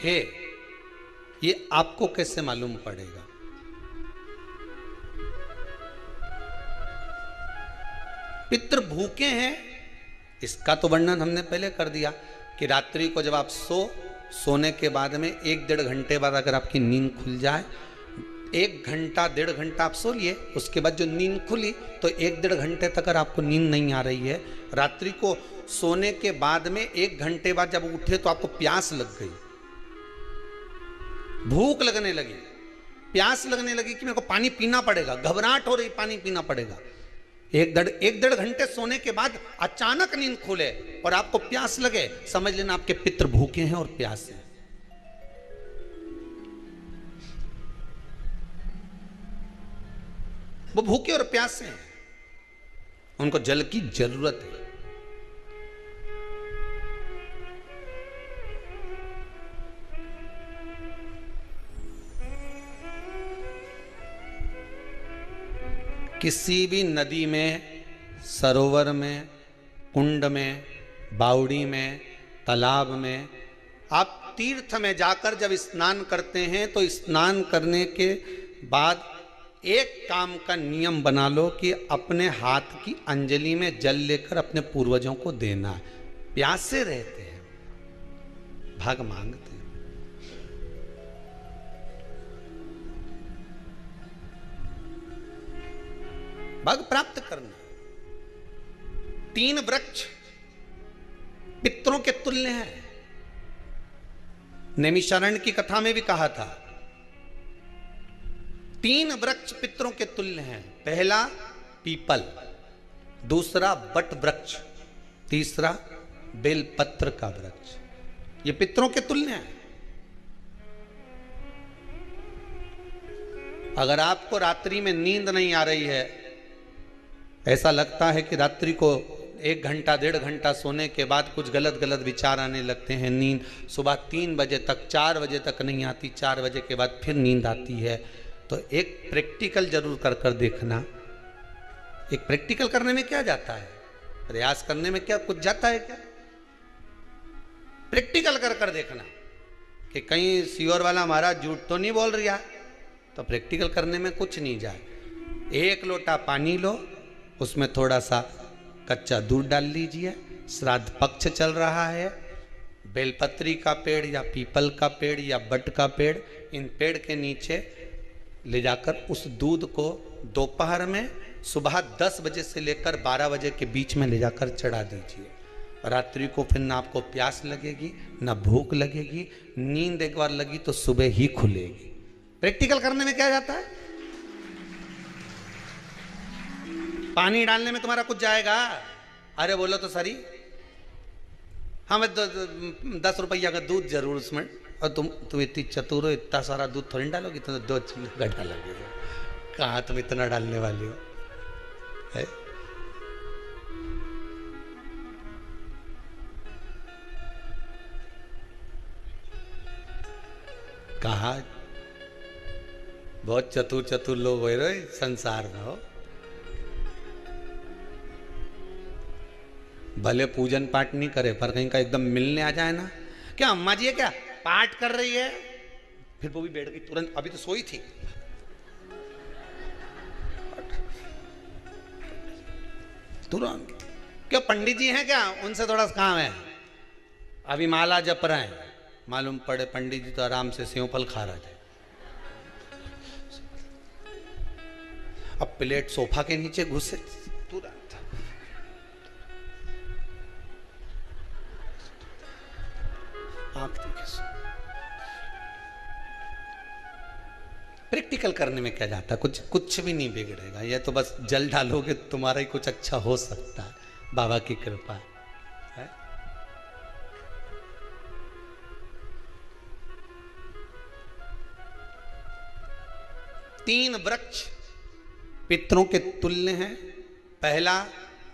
है, ये आपको कैसे मालूम पड़ेगा? पितृ भूखे हैं, इसका तो वर्णन हमने पहले कर दिया कि रात्रि को जब आप सोने के बाद में 1-1.5 घंटे बाद अगर आपकी नींद खुल जाए, 1 घंटा 1.5 घंटा आप सो लिए, उसके बाद जो नींद खुली तो 1-1.5 घंटे तक अगर आपको नींद नहीं आ रही है, रात्रि को सोने के बाद में 1 घंटे बाद जब उठे तो आपको प्यास लग गई, भूख लगने लगी, प्यास लगने लगी कि मेरे को पानी पीना पड़ेगा, घबराहट हो रही, पानी पीना पड़ेगा। 1-1.5 घंटे सोने के बाद अचानक नींद खुले और आपको प्यास लगे, समझ लेना आपके पितृ भूखे हैं और प्यास है। वो भूखे और प्यासे हैं, उनको जल की जरूरत है। किसी भी नदी में, सरोवर में, कुंड में, बावड़ी में, तालाब में, आप तीर्थ में जाकर जब स्नान करते हैं तो स्नान करने के बाद एक काम का नियम बना लो कि अपने हाथ की अंजलि में जल लेकर अपने पूर्वजों को देना है। प्यासे रहते हैं, भाग मांगते हैं। भाग प्राप्त करना। 3 वृक्ष पितरों के तुल्य हैं। नैमिषारण्य की कथा में भी कहा था 3 वृक्ष पितरों के तुल्य हैं। पहला पीपल, दूसरा बट वृक्ष, तीसरा बेलपत्र का वृक्ष। ये पितरों के तुल्य हैं। अगर आपको रात्रि में नींद नहीं आ रही है, ऐसा लगता है कि रात्रि को 1 घंटा 1.5 घंटा सोने के बाद कुछ गलत गलत विचार आने लगते हैं, नींद सुबह 3 बजे तक 4 बजे तक नहीं आती, 4 बजे के बाद फिर नींद आती है, तो एक प्रैक्टिकल जरूर कर देखना। एक प्रैक्टिकल करने में क्या जाता है, प्रयास करने में क्या कुछ जाता है क्या? प्रैक्टिकल कर देखना कि कहीं सीओर वाला महाराज झूठ तो नहीं बोल रहा, तो प्रैक्टिकल करने में कुछ नहीं जाए। 1 लोटा पानी लो, उसमें थोड़ा सा कच्चा दूध डाल लीजिए, श्राद्ध पक्ष चल रहा है, बेलपत्री का पेड़ या पीपल का पेड़ या बट का पेड़, इन पेड़ के नीचे ले जाकर उस दूध को दोपहर में सुबह 10 बजे से लेकर 12 बजे के बीच में ले जाकर चढ़ा दीजिए। रात्रि को फिर ना आपको प्यास लगेगी, ना भूख लगेगी, नींद एक बार लगी तो सुबह ही खुलेगी। प्रैक्टिकल करने में क्या जाता है? पानी डालने में तुम्हारा कुछ जाएगा? अरे बोलो तो सरी, हमें 10 रुपया का दूध जरूर उसमें, और तुम इतनी चतुर हो, इतना सारा दूध थोड़ी डालोगी, तुम 2 चम्मच डालोगे। कहाँ तुम इतना डालने वाली हो है? कहा बहुत चतुर लोग हो रहे संसार में हो। भले पूजन पाठ नहीं करे, पर कहीं का एकदम मिलने आ जाए ना, क्या अम्मा जी है क्या पाठ कर रही है, फिर वो भी बैठ गई तुरंत, अभी तो सोई थी, तुरंत। क्या पंडित जी हैं क्या, उनसे थोड़ा सा काम है, अभी माला जप रहे हैं, मालूम पड़े पंडित जी तो आराम से सेव फल खा रहे थे। अब प्लेट सोफा के नीचे घुसे, तुरंत प्रैक्टिकल करने में क्या जाता है, कुछ भी नहीं बिगड़ेगा। ये तो बस जल डालोगे तुम्हारा ही कुछ अच्छा हो सकता है, बाबा की कृपा है। तीन वृक्ष पितरों के तुल्य हैं। पहला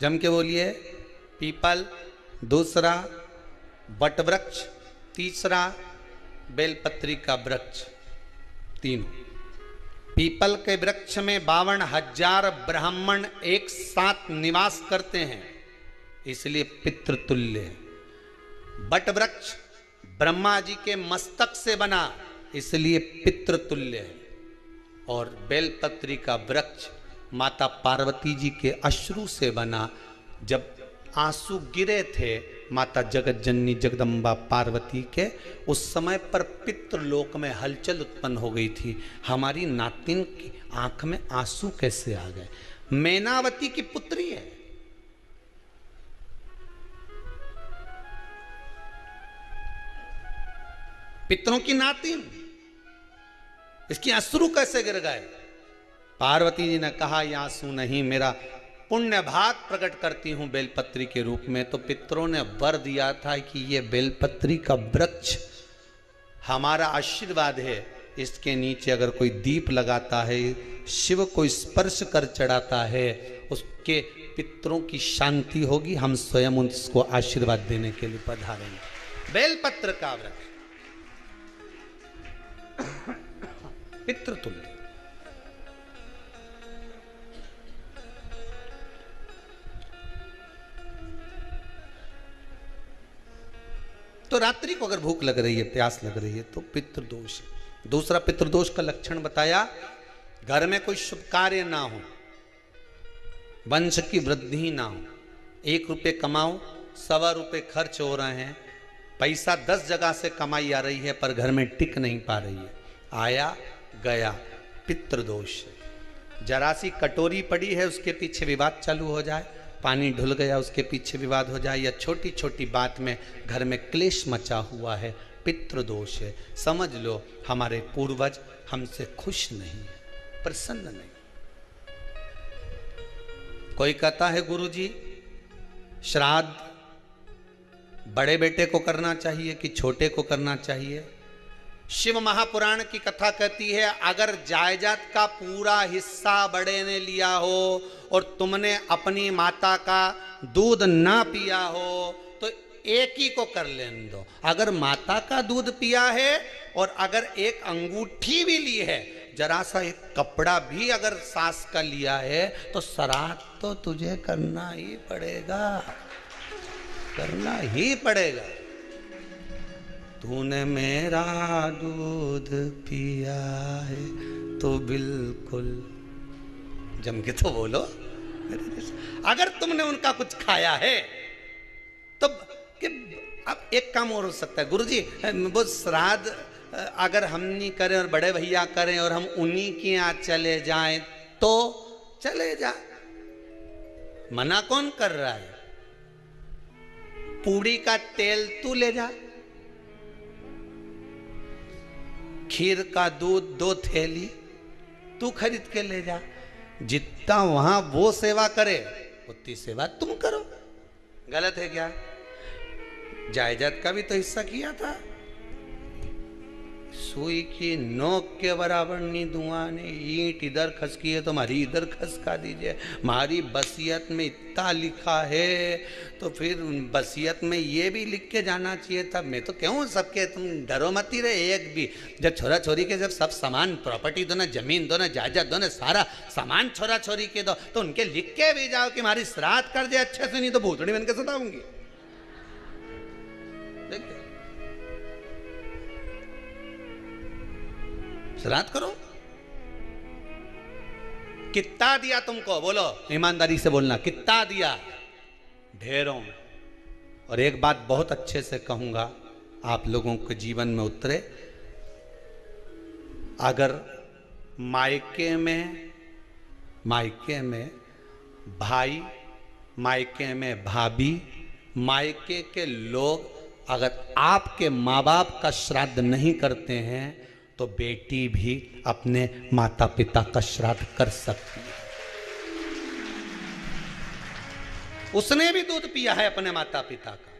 जम के बोलिए पीपल, दूसरा बट वृक्ष, तीसरा बेलपत्री का वृक्ष। तीनों पीपल के वृक्ष में 52,000 ब्राह्मण एक साथ निवास करते हैं, इसलिए पितृतुल्य है। बट वृक्ष ब्रह्मा जी के मस्तक से बना, इसलिए पितृतुल्य है। और बेलपत्री का वृक्ष माता पार्वती जी के अश्रु से बना। जब आंसू गिरे थे माता जगत जननी जगदम्बा पार्वती के, उस समय पर पितृलोक में हलचल उत्पन्न हो गई थी। हमारी नातिन की आंख में आंसू कैसे आ गए? मैनावती की पुत्री है, पितरों की नातिन, इसकी अश्रु कैसे गिर गए? पार्वती जी ने कहा ये आंसू नहीं, मेरा पुण्य भाग प्रकट करती हूं बेलपत्री के रूप में। तो पितरों ने वर दिया था कि ये बेलपत्री का वृक्ष हमारा आशीर्वाद है, इसके नीचे अगर कोई दीप लगाता है, शिव को स्पर्श कर चढ़ाता है, उसके पितरों की शांति होगी। हम स्वयं उसको आशीर्वाद देने के लिए पधारेंगे। बेलपत्र का वृक्ष पितृतुल्य। तो रात्रि को अगर भूख लग रही है, प्यास लग रही है, तो पितृदोष है। दूसरा पितृदोष का लक्षण बताया, घर में कोई शुभ कार्य ना हो, वंश की वृद्धि ना हो। 1 रुपये कमाओ, 1.25 रुपये खर्च हो रहे हैं, पैसा 10 जगह से कमाई आ रही है पर घर में टिक नहीं पा रही है, आया गया, पितृदोष है। जरा सी कटोरी पड़ी है, उसके पीछे विवाद चालू हो जाए, पानी ढुल गया उसके पीछे विवाद हो जाए, या छोटी छोटी बात में घर में क्लेश मचा हुआ है, पितृदोष है। समझ लो हमारे पूर्वज हमसे खुश नहीं है, प्रसन्न नहीं। कोई कहता है गुरुजी श्राद्ध बड़े बेटे को करना चाहिए कि छोटे को करना चाहिए? शिव महापुराण की कथा कहती है, अगर जायदाद का पूरा हिस्सा बड़े ने लिया हो और तुमने अपनी माता का दूध ना पिया हो तो एक ही को कर लेने दो। अगर माता का दूध पिया है और अगर एक अंगूठी भी ली है, जरा सा एक कपड़ा भी अगर सास का लिया है, तो श्राद्ध तो तुझे करना ही पड़ेगा, करना ही पड़ेगा। तूने मेरा दूध पिया है तो बिल्कुल जम के तो बोलो। अगर तुमने उनका कुछ खाया है तो कि अब एक काम और हो सकता है, गुरुजी वो श्राद्ध अगर हम नहीं करें और बड़े भैया करें और हम उन्हीं के यहाँ चले जाएं तो चले जा, मना कौन कर रहा है? पूड़ी का तेल तू ले जा, खीर का दूध 2 थैली तू खरीद के ले जा। जितना वहां वो सेवा करे उतनी सेवा तुम करो। गलत है क्या? जायदाद का भी तो हिस्सा किया था। सुई की नोक के बराबर नहीं दूंगा ने, ईंट इधर खसकी है तो हमारी इधर खसका दीजिए। हमारी बसियत में इतना लिखा है तो फिर बसियत में ये भी लिख के जाना चाहिए था। मैं तो कहूँ सबके, तुम डरो मत ही रहे एक भी। जब छोरा छोरी के जब सब सामान, प्रॉपर्टी दो ना, जमीन दो ना, जायदाद दो ना, सारा सामान छोरा छोरी के दो, तो उनके लिख के भी जाओ कि हमारी श्राद्ध कर दे अच्छे से, नहीं तो भूतड़ी बन के सताऊंगी। देखिए श्राद्ध करो। कितना दिया तुमको? बोलो, ईमानदारी से बोलना, कितना दिया? ढेरों। और एक बात बहुत अच्छे से कहूंगा, आप लोगों के जीवन में उतरे। अगर मायके में भाई, मायके में भाभी, मायके के लोग अगर आपके माँ बाप का श्राद्ध नहीं करते हैं तो बेटी भी अपने माता पिता का श्राद्ध कर सकती है। उसने भी दूध पिया है अपने माता पिता का,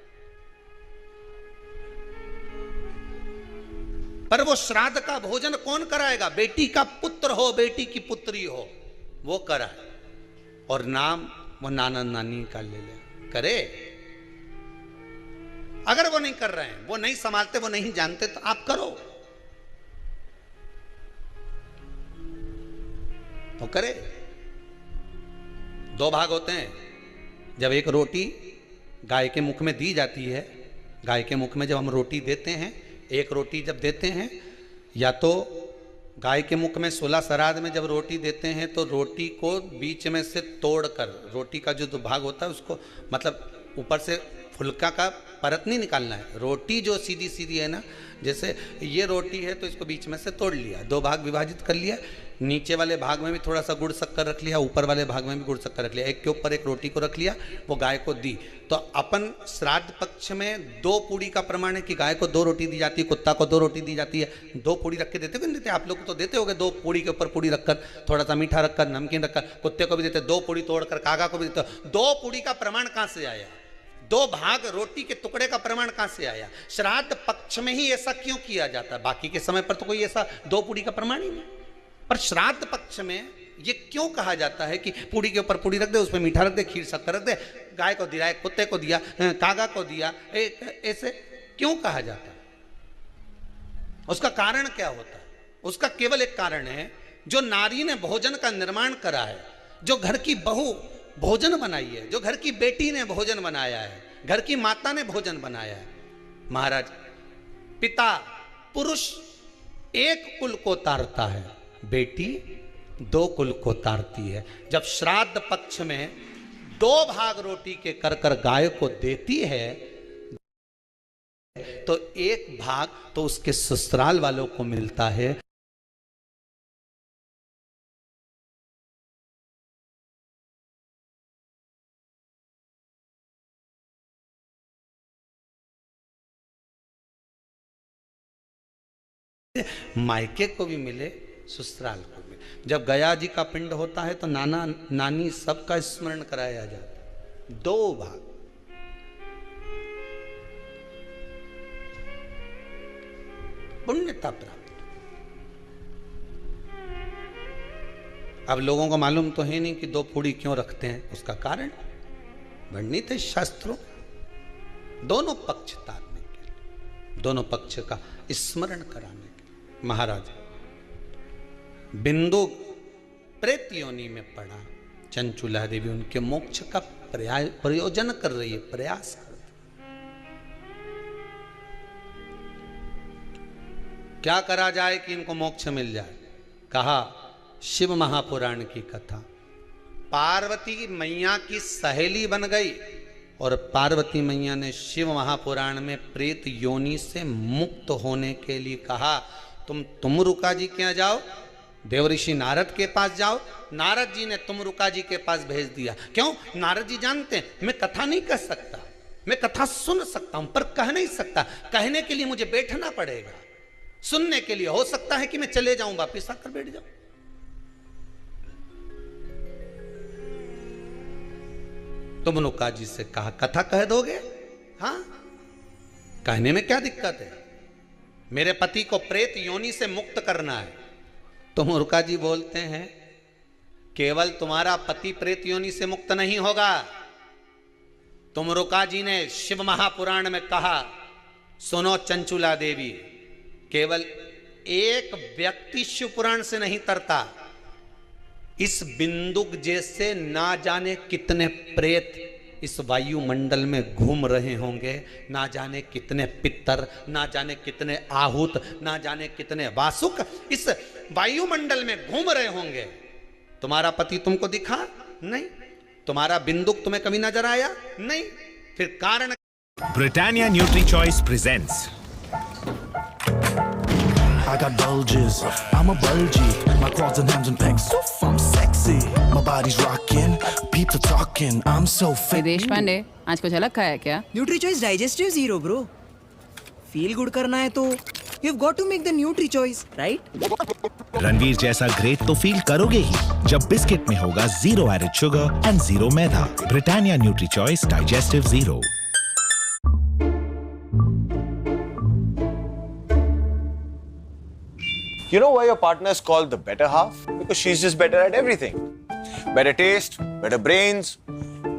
पर वो श्राद्ध का भोजन कौन कराएगा? बेटी का पुत्र हो, बेटी की पुत्री हो, वो कराए। और नाम वो नाना नानी का ले ले, करे। अगर वो नहीं कर रहे हैं, वो नहीं संभालते, वो नहीं जानते, तो आप करो, तो करे। 2 भाग होते हैं। जब एक रोटी गाय के मुख में दी जाती है, गाय के मुख में जब हम रोटी देते हैं, एक रोटी जब देते हैं, या तो गाय के मुख में 16 श्राद्ध में जब रोटी देते हैं तो रोटी को बीच में से तोड़कर, रोटी का जो भाग होता है उसको, मतलब ऊपर से फुलका का परत नहीं निकालना है, रोटी जो सीधी सीधी है ना, जैसे ये रोटी है तो इसको बीच में से तोड़ लिया, 2 भाग विभाजित कर लिया, नीचे वाले भाग में भी थोड़ा सा गुड़ शक्कर रख लिया, ऊपर वाले भाग में भी गुड़ शक्कर रख लिया, एक के ऊपर एक रोटी को रख लिया, वो गाय को दी। तो अपन श्राद्ध पक्ष में 2 पूड़ी का प्रमाण है कि गाय को 2 रोटी दी जाती है, कुत्ता को 2 रोटी दी जाती है। 2 पूड़ी रख के देते हो कि नहीं देते? आप लोग तो देते होगे, 2 पूड़ी के ऊपर पूड़ी रखकर, थोड़ा सा मीठा रखकर, नमकीन रखकर, कुत्ते को भी देते, 2 पूड़ी तोड़कर कागा को भी देते। 2 पूड़ी का प्रमाण कहाँ से आया? 2 भाग रोटी के टुकड़े का प्रमाण कहां से आया? श्राद्ध पक्ष में ही ऐसा क्यों किया जाता है? बाकी के समय पर तो कोई ऐसा 2 पूड़ी का प्रमाण ही नहीं, पर श्राद्ध पक्ष में ये क्यों कहा जाता है कि पूड़ी के ऊपर पूड़ी रख दे, उसमें मीठा रख दे, खीर शक्कर रख दे, गाय को दिया, कुत्ते को दिया, कागा को दिया, ऐसे क्यों कहा जाता है? उसका कारण क्या होता है? उसका केवल एक कारण है, जो नारी ने भोजन का निर्माण करा है, जो घर की बहू भोजन बनाई है, जो घर की बेटी ने भोजन बनाया है, घर की माता ने भोजन बनाया है। महाराज, पिता पुरुष एक कुल को तारता है, बेटी 2 कुल को तारती है। जब श्राद्ध पक्ष में 2 भाग रोटी के कर कर गाय को देती है तो 1 भाग तो उसके ससुराल वालों को मिलता है। मायके को भी मिले, ससुराल को भी। जब गया जी का पिंड होता है तो नाना नानी सबका स्मरण कराया जाता है। 2 भाग, पुण्यता प्राप्त। अब लोगों को मालूम तो है नहीं कि 2 पूड़ी क्यों रखते हैं, उसका कारण वर्णित है शास्त्रों। दोनों पक्ष तारने के लिए, दोनों पक्ष का स्मरण कराने के लिए। महाराज, बिंदु प्रेत योनि में पड़ा, चंचुला देवी उनके मोक्ष का प्रयोजन कर रही है, प्रयास कर रही। क्या करा जाए कि इनको मोक्ष मिल जाए? कहा शिव महापुराण की कथा। पार्वती मैया की सहेली बन गई और पार्वती मैया ने शिव महापुराण में प्रेत योनि से मुक्त होने के लिए कहा, तुम रुका जी के यहाँ जाओ, देवऋषि नारद के पास जाओ। नारद जी ने तुमरुका जी के पास भेज दिया। क्यों? नारद जी जानते हैं मैं कथा नहीं कह सकता, मैं कथा सुन सकता हूं पर कह नहीं सकता। कहने के लिए मुझे बैठना पड़ेगा, सुनने के लिए हो सकता है कि मैं चले जाऊं, वापिस आकर बैठ जाऊं। तुमरुका जी से कहा कथा कह दोगे? हाँ, कहने में क्या दिक्कत है? मेरे पति को प्रेत योनि से मुक्त करना है। तुमरुका जी बोलते हैं केवल तुम्हारा पति प्रेत योनि से मुक्त नहीं होगा। तुमरुका जी ने शिव महापुराण में कहा, सुनो चंचुला देवी, केवल एक व्यक्ति शिव पुराण से नहीं तरता, इस बिंदुक जैसे ना जाने कितने प्रेत इस वायुमंडल में घूम रहे होंगे, ना जाने कितने पितर, ना जाने कितने आहूत, ना जाने कितने वासुक इस वायुमंडल में घूम रहे होंगे। तुम्हारा पति तुमको दिखा नहीं, तुम्हारा बिंदुक तुम्हें कभी नजर आया नहीं, फिर कारण। Britannia NutriChoice presents. I got bulges, I'm a bulgy. My quads and hams and pecs, so I'm sexy. My body's rocking, people talking, I'm so fit. विदेश पांडे, आज कुछ अलग खाया क्या? NutriChoice digestive zero bro. Feel good करना है तो you have got to make the NutriChoice, right? Ranveer जैसा ग्रेट तो फील करोगे ही जब बिस्किट में होगा 0 एडेड शुगर एंड 0 मैदा। Britannia NutriChoice digestive zero. You know why your partner is called the better half? Because she's just better at everything. Better taste, better brains,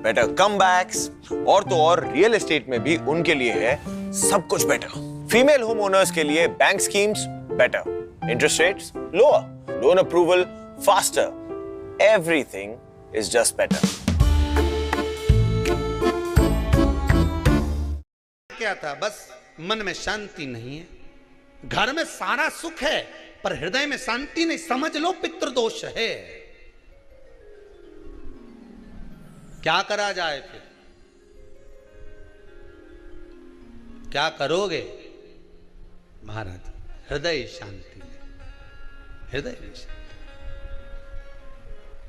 better comebacks. और तो और real estate में भी उनके लिए है सब कुछ बेटर। फीमेल होम ओनर्स के लिए bank schemes better, interest rates lower, loan approval faster, everything is just better. के गया था, बस मन में शांति नहीं है। घर में सारा सुख है पर हृदय में शांति नहीं, समझ लो पितृदोष है। क्या करा जाए फिर? क्या करोगे महाराज? हृदय शांति, हृदय में शांति।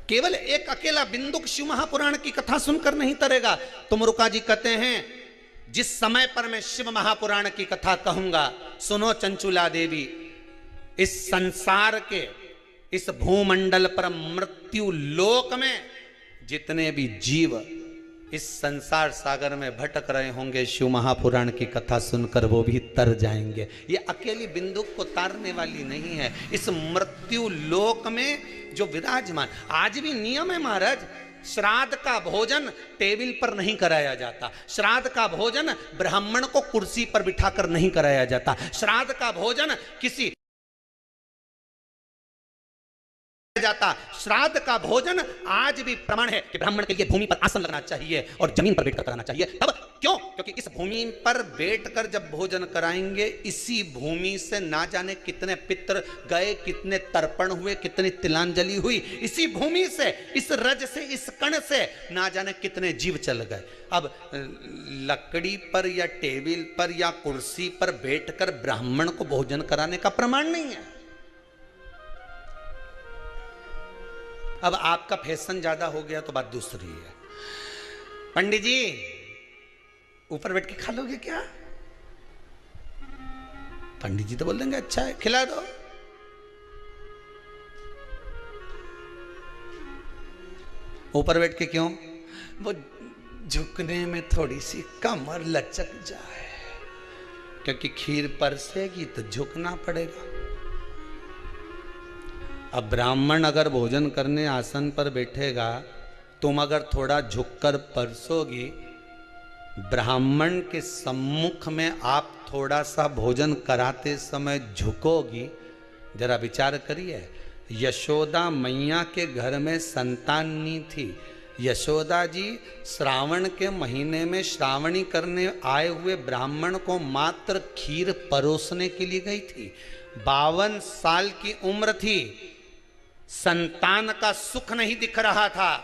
केवल एक अकेला बिंदुक शिव महापुराण की कथा सुनकर नहीं तरेगा। तुमरुका जी कहते हैं, जिस समय पर मैं शिव महापुराण की कथा कहूंगा, सुनो चंचुला देवी, इस संसार के इस भूमंडल पर मृत्यु लोक में जितने भी जीव इस संसार सागर में भटक रहे होंगे, शिव महापुराण की कथा सुनकर वो भी तर जाएंगे। ये अकेली बिंदुक को तारने वाली नहीं है। इस मृत्यु लोक में जो विराजमान, आज भी नियम है महाराज, श्राद्ध का भोजन टेबल पर नहीं कराया जाता। श्राद्ध का भोजन ब्राह्मण को कुर्सी पर बिठाकर नहीं कराया जाता। श्राद्ध का भोजन किसी जाता। श्राद्ध का भोजन आज भी प्रमाण है कि ब्राह्मण के लिए भूमि पर आसन लगना चाहिए और जमीन पर बैठकर कराना चाहिए। तब क्यों? क्योंकि इस भूमि पर बैठकर जब भोजन कराएंगे, इसी भूमि से ना जाने कितने पितर गए, कितने तर्पण हुए, कितनी तिलांजलि हुई। इसी भूमि से, इस रज से, इस कण से ना जाने कितने जीव चल गए। अब लकड़ी पर या टेबल पर या कुर्सी पर बैठकर ब्राह्मण को भोजन कराने का प्रमाण नहीं है। अब आपका फैशन ज्यादा हो गया तो बात दूसरी है। पंडित जी ऊपर बैठ के खा लोगे क्या? पंडित जी तो बोल देंगे अच्छा है, खिला दो। ऊपर बैठ के क्यों? वो झुकने में थोड़ी सी कमर लचक जाए, क्योंकि खीर परसेगी तो झुकना पड़ेगा। अब ब्राह्मण अगर भोजन करने आसन पर बैठेगा, तुम अगर थोड़ा झुककर परसोगी, ब्राह्मण के सम्मुख में आप थोड़ा सा भोजन कराते समय झुकोगी, जरा विचार करिए। यशोदा मैया के घर में संतान नहीं थी। यशोदा जी श्रावण के महीने में श्रावणी करने आए हुए ब्राह्मण को मात्र खीर परोसने के लिए गई थी। 52 साल की उम्र थी, संतान का सुख नहीं दिख रहा था,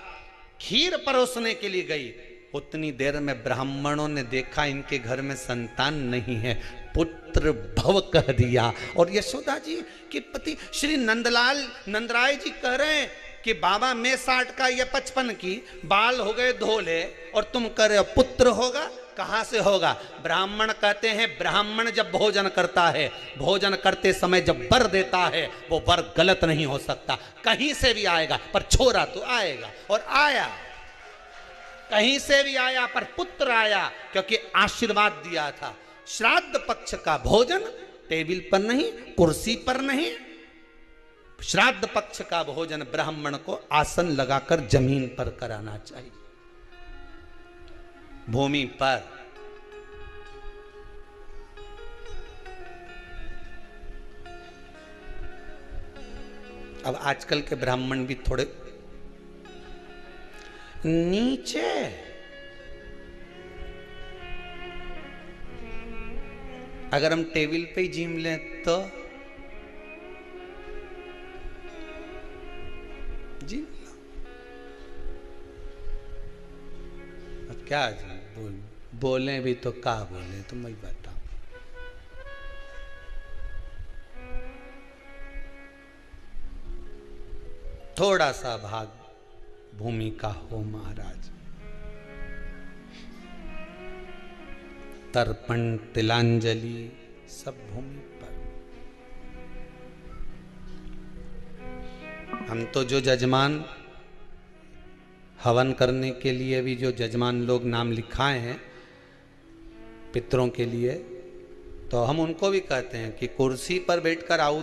खीर परोसने के लिए गई। उतनी देर में ब्राह्मणों ने देखा इनके घर में संतान नहीं है, पुत्र भव कह दिया। और यशोदा जी के पति श्री नंदराय जी कह रहे हैं कि बाबा मैं 60 का, ये 55 की, बाल हो गए धोले और तुम कह रहे हो पुत्र होगा। कहां से होगा? ब्राह्मण कहते हैं, ब्राह्मण जब भोजन करता है, भोजन करते समय जब वर देता है, वो वर गलत नहीं हो सकता, कहीं से भी आएगा, पर छोरा तो आएगा। और आया, कहीं से भी आया, पर पुत्र आया, क्योंकि आशीर्वाद दिया था। श्राद्ध पक्ष का भोजन टेबल पर नहीं, कुर्सी पर नहीं, श्राद्ध पक्ष का भोजन ब्राह्मण को आसन लगाकर जमीन पर कराना चाहिए, भूमि पर। अब आजकल के ब्राह्मण भी थोड़े नीचे, अगर हम टेबल पे ही जिम लें तो जी अब क्या बोले भी तो क्या बोले, तुम मैं बताओ। थोड़ा सा भाग भूमि का हो महाराज। तर्पण तिलांजलि सब भूमि पर। हम तो जो जजमान हवन करने के लिए भी जो जजमान लोग नाम लिखाए हैं पितरों के लिए, तो हम उनको भी कहते हैं कि कुर्सी पर बैठकर आओ